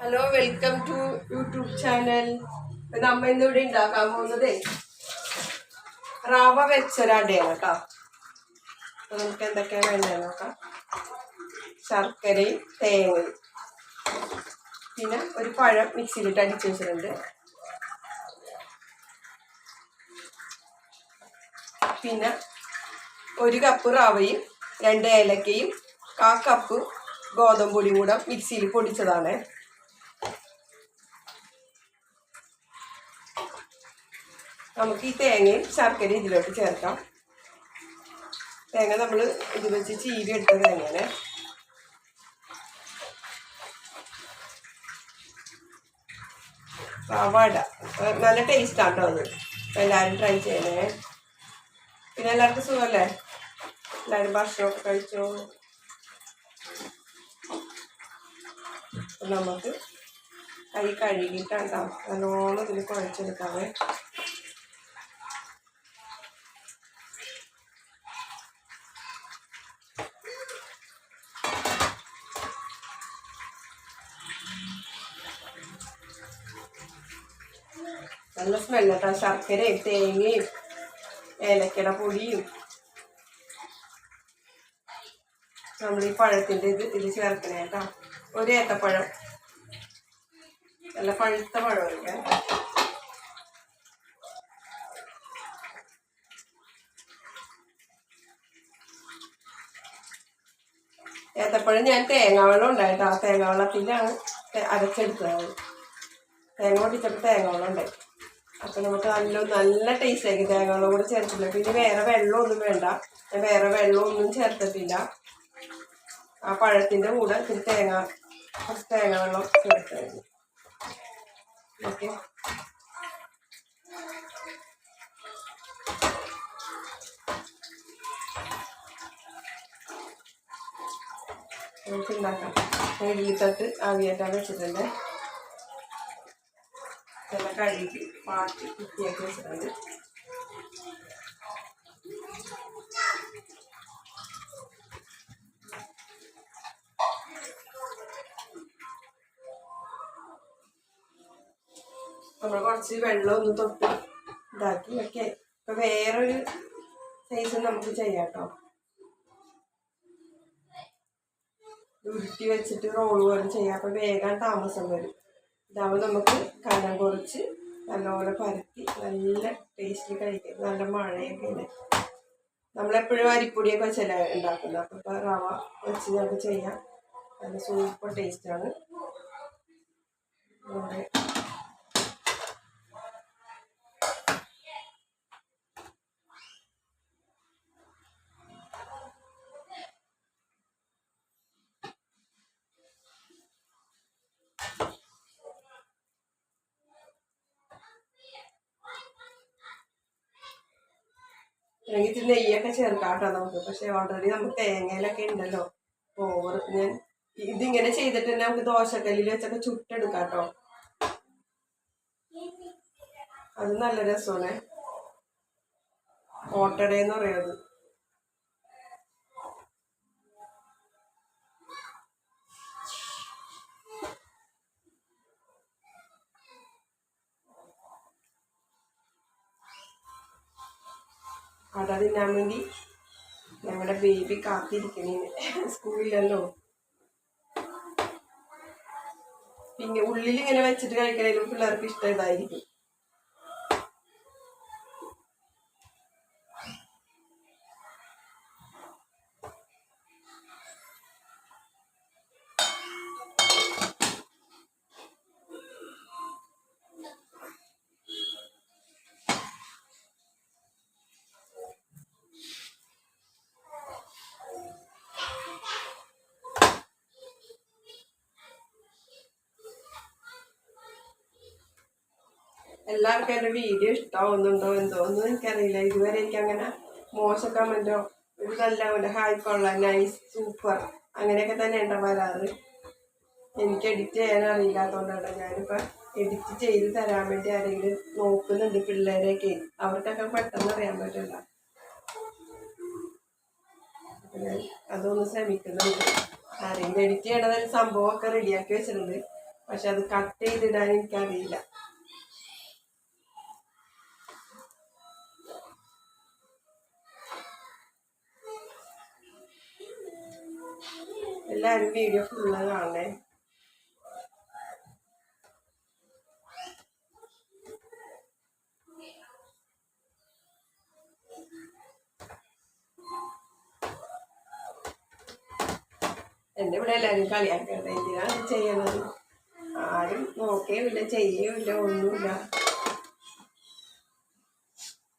Hello, welcome to YouTube channel. നമ്മ ഇന്നിവിടെ ഉണ്ടാക്കാൻ പോകുന്നത് റവ വെച്ചൊരടയാണ് കേട്ടോ. അപ്പൊ നമുക്ക് എന്തൊക്കെയാണ് വേണ്ടത് നോക്കാം. ശർക്കരയും തേങ്ങയും, പിന്നെ ഒരു പഴം മിക്സിയിലിട്ട് അടിച്ചു വെച്ചിട്ടുണ്ട്, പിന്നെ ഒരു കപ്പ് റവയും 2 ഏലക്കയും 1/4 കപ്പ് ഗോതമ്പ് പൊടിയും കൂടെ മിക്സിയിൽ പൊടിച്ചതാണ്. നമുക്ക് ഈ തേങ്ങയും ശർക്കരയും ഇതിലോട്ട് ചേർക്കാം. തേങ്ങ നമ്മൾ ഇത് വെച്ച് ചീവി എടുത്ത തേങ്ങയാണ്. റവട നല്ല ടേസ്റ്റാണ് കേട്ടോ. അത് എല്ലാവരും ട്രൈ ചെയ്യണേ. പിന്നെ എല്ലാവർക്കും സുഖമല്ലേ? എല്ലാവരും ഭക്ഷണമൊക്കെ കഴിച്ചോ? നമുക്ക് കൈ കഴുകിയിട്ടാണ് നല്ലോണം ഇതിൽ കുഴച്ചെടുക്കാവേ. നല്ല സ്മെല്ല് കേട്ടോ. ശർക്കരയും തേങ്ങയും ഏലക്കയുടെ പൊടിയും നമ്മൾ ഈ പഴത്തിൻ്റെ ഇത് ചേർക്കണേ കേട്ടോ. ഒരു ഏത്തപ്പഴം, നല്ല പഴുത്ത പഴമൊക്കെ. ഏത്തപ്പഴം ഞാൻ തേങ്ങാവെള്ളം ഉണ്ടായിട്ടോ. ആ തേങ്ങാവെള്ളത്തിലാണ് അരച്ചെടുത്തത്. തേങ്ങ പൊട്ടിച്ചപ്പോൾ തേങ്ങാവെള്ളം ഉണ്ടായി. അപ്പം നമുക്ക് നല്ല ടേസ്റ്റ് ആയിരിക്കും. തേങ്ങാവെള്ളം കൂടെ ചേർത്തില്ല. പിന്നെ വേറെ വെള്ളമൊന്നും വേണ്ട. ഞാൻ വേറെ വെള്ളമൊന്നും ചേർത്തിട്ടില്ല. ആ പഴത്തിൻ്റെ കൂടെ കുറച്ച് തേങ്ങാവെള്ളം ചേർത്തായിരുന്നു. ഓക്കെ, നമുക്ക് ഉണ്ടാക്കാം. ഇഡ്ഡലിത്തട്ട് ആവിയേറ്റാൻ വെച്ചിട്ടുണ്ട്. നല്ല കഴുകി മാറ്റി വൃത്തിയാക്കി വെച്ചിട്ടുണ്ട്. നമ്മൾ കുറച്ച് വെള്ളം ഒന്ന് തൊട്ട് ഇതാക്കി. ഓക്കെ, ഇപ്പൊ വേറൊരു സൈസ് നമുക്ക് ചെയ്യാം കേട്ടോ. ഉരുട്ടി വെച്ചിട്ട് റോള് പോലെ ചെയ്യാം. അപ്പൊ വേഗം താമസം വരും. ഇതാവുമ്പോൾ നമുക്ക് കനം കുറച്ച് നല്ലപോലെ പരത്തി നല്ല ടേസ്റ്റിൽ കഴിക്കാം. നല്ല മഴയൊക്കെ ഇല്ലേ. നമ്മളെപ്പോഴും അരിപ്പൊടിയൊക്കെ വെച്ചല്ലേ ഉണ്ടാക്കുന്നത്. അപ്പം ഇപ്പോൾ റവ വെച്ച് നമുക്ക് ചെയ്യാം. നല്ല സൂപ്പർ ടേസ്റ്റാണ്. അല്ലെങ്കിൽ ഇത് നെയ്യൊക്കെ ചേർക്കാം കേട്ടോ നമുക്ക്. പക്ഷെ ഓൾറെഡി നമുക്ക് തേങ്ങയിലൊക്കെ ഉണ്ടല്ലോ ഓവർ. ഞാൻ ഇതിങ്ങനെ ചെയ്തിട്ട് തന്നെ നമുക്ക് ദോശക്കല്ലിൽ വെച്ചൊക്കെ ചുട്ടെടുക്കാം കേട്ടോ. അത് നല്ല രസമാണ്. ഓട്ടടയെന്ന് പറയുന്നത്. അട തിന്നാൻ വേണ്ടി ഞങ്ങളുടെ ബേബി കാത്തിരിക്കണേ. സ്കൂളിലല്ലോ. പിന്നെ ഉള്ളിൽ ഇങ്ങനെ വെച്ചിട്ട് കഴിക്കണേലും പിള്ളേർക്ക് ഇഷ്ടം ഇതായിരിക്കും. എല്ലാവർക്കും എൻ്റെ വീഡിയോ ഇഷ്ടമാവുന്നുണ്ടോ എന്തോ ഒന്നും എനിക്കറിയില്ല. ഇതുവരെ എനിക്കങ്ങനെ മോശം കമൻറ്റോ ഒരു നല്ല ഹായ് കൊള്ളാം, നൈസ്, സൂപ്പർ അങ്ങനെയൊക്കെ തന്നെ ഉണ്ടോ വരാറ്. എനിക്ക് എഡിറ്റ് ചെയ്യാൻ അറിയില്ലാത്തതുകൊണ്ടാണ്. ഞാനിപ്പോൾ എഡിറ്റ് ചെയ്ത് തരാൻ വേണ്ടി ആരെങ്കിലും നോക്കുന്നുണ്ട്, പിള്ളേരെയൊക്കെ. അവർക്കൊക്കെ പെട്ടെന്ന് അറിയാൻ പറ്റില്ല. അപ്പം ഞാൻ അതൊന്ന് ശ്രമിക്കുന്നുണ്ട്. ആരെങ്കിലും എഡിറ്റ് ചെയ്യണതൊരു സംഭവമൊക്കെ റെഡിയാക്കി വെച്ചിട്ടുണ്ട്. പക്ഷെ അത് കട്ട് ചെയ്തിടാൻ എനിക്കറിയില്ല. എല്ലാവരും വീഡിയോ ഫുള്ള് കാണണേ. എൻ്റെ ഇവിടെ എല്ലാവരും കളിയാക്കണ്ട, എന്തിനാണ് ചെയ്യണത്, ആരും നോക്കേമില്ല ചെയ്യേമില്ല ഒന്നുമില്ല.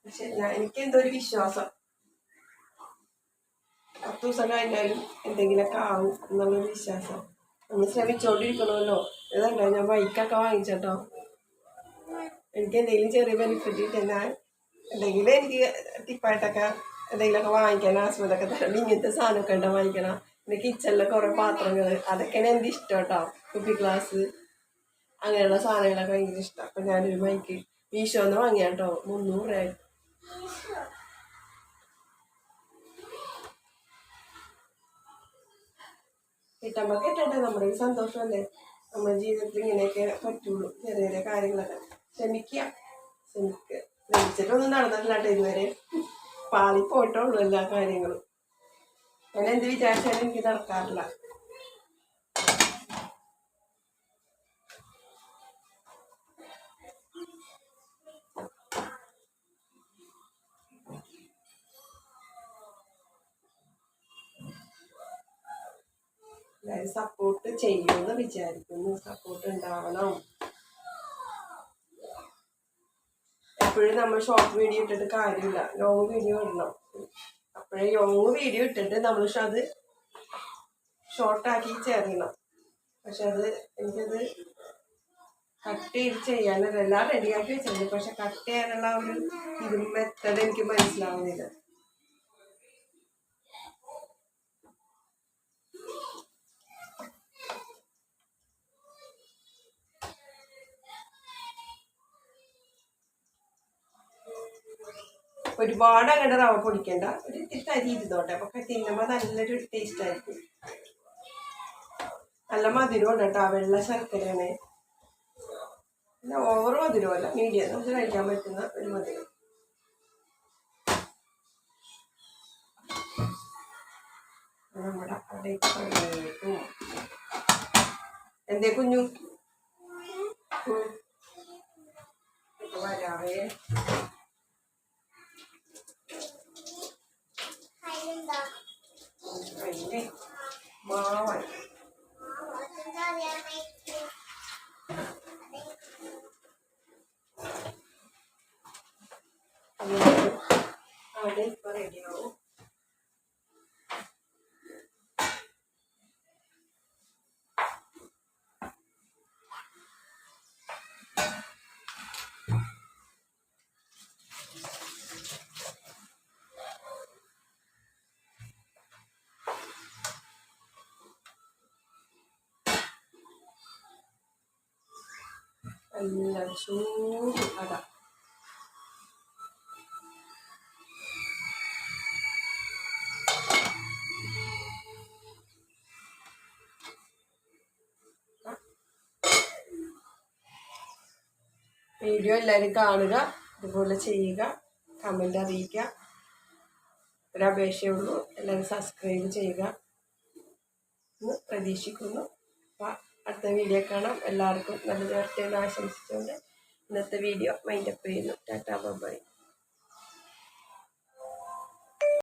പക്ഷെ എനിക്കെന്തോ ഒരു വിശ്വാസം, 10 ദിവസം കഴിഞ്ഞാലും എന്തെങ്കിലുമൊക്കെ ആവും എന്നുള്ളൊരു വിശ്വാസം. നമ്മൾ ശ്രമിച്ചുകൊണ്ടിരിക്കണമല്ലോ. ഇതല്ല ഞാൻ ബൈക്കൊക്കെ വാങ്ങിച്ചോ, എനിക്ക് എന്തെങ്കിലും ചെറിയ ബെനിഫിറ്റ് കിട്ടുന്നാൽ എന്തെങ്കിലും എനിക്ക് ടിപ്പായിട്ടൊക്കെ എന്തെങ്കിലുമൊക്കെ വാങ്ങിക്കണം. ഹസ്ബൻഡൊക്കെ തരണം ഇങ്ങനത്തെ സാധനമൊക്കെ ഉണ്ടോ വാങ്ങിക്കണം. പിന്നെ കിച്ചണിലെ കുറേ പാത്രങ്ങൾ, അതൊക്കെയാണ് എൻ്റെ ഇഷ്ടം കേട്ടോ. കുപ്പി ഗ്ലാസ് അങ്ങനെയുള്ള സാധനങ്ങളൊക്കെ ഭയങ്കര ഇഷ്ടം. അപ്പം ഞാനൊരു ബൈക്ക് മീഷോന്ന് വാങ്ങിയാ കേട്ടോ, 300 രൂപ. കിട്ടുമ്പോൾ കിട്ടട്ടെ, നമ്മുടെ ഒരു സന്തോഷമല്ലേ. നമ്മുടെ ജീവിതത്തിൽ ഇങ്ങനെയൊക്കെ പറ്റുള്ളൂ. ചെറിയ ചെറിയ കാര്യങ്ങളൊക്കെ ശ്രമിച്ചിട്ടൊന്നും നടന്നിട്ടില്ല കേട്ടോ ഇതുവരെ. പാളി പോയിട്ടുള്ളൂ എല്ലാ കാര്യങ്ങളും. ഞാൻ എന്ത് വിചാരിച്ചാലും എനിക്ക് നടക്കാറില്ല. എല്ലാവരും സപ്പോർട്ട് ചെയ്യുമെന്ന് വിചാരിക്കുന്നു. സപ്പോർട്ട് ഉണ്ടാവണം. എപ്പോഴും നമ്മൾ ഷോർട്ട് വീഡിയോ ഇട്ടിട്ട് കാര്യമില്ല, ലോങ് വീഡിയോ ഇടണം. അപ്പോഴേ ലോങ് വീഡിയോ ഇട്ടിട്ട് നമ്മൾ അത് ഷോർട്ടാക്കി ചേർക്കണം. പക്ഷെ എനിക്കത് കട്ട് ചെയ്ത് ചെയ്യാനല്ല, എല്ലാം റെഡിയാക്കി വെച്ചിട്ടുണ്ട്. പക്ഷെ കട്ട് ചെയ്യാനുള്ള ഒരു മെത്തേഡ് എനിക്ക് മനസ്സിലാവുന്നില്ല. ഒരുപാട് അങ്ങോട്ട് റവ പൊടിക്കണ്ട, ഒരു തരി ഇരുന്നോട്ടെ. അപ്പൊ തിന്നുമ്പോൾ നല്ലൊരു ടേസ്റ്റ് ആയിരിക്കും. നല്ല മധുരം ഉണ്ട് കേട്ടോ, വെള്ള ശർക്കരയാണ്. പിന്നെ ഓവർ മധുരമല്ല, മീഡിയം, നമുക്ക് കഴിക്കാൻ പറ്റുന്ന ഒരു മധുരം. നമ്മുടെ അടയ്ക്കും എന്തേ കുഞ്ഞു വരാവേ. മാവാൻ ഇപ്പൊ റെഡിയാവും. നല്ല ചൂട് അട. വീഡിയോ എല്ലാവരും കാണുക, ഇതുപോലെ ചെയ്യുക, കമൻ്റ് അറിയിക്കുക. ഒരപേക്ഷയുള്ളൂ, എല്ലാവരും സബ്സ്ക്രൈബ് ചെയ്യുക എന്ന് പ്രതീക്ഷിക്കുന്നു. അപ്പം അടുത്ത വീഡിയോ കാണാം. എല്ലാവർക്കും നല്ല നേരത്തെ ആശംസിച്ചുകൊണ്ട് ഇന്നത്തെ വീഡിയോ വൈൻഡപ്പ് ചെയ്യുന്നു. Tata bye.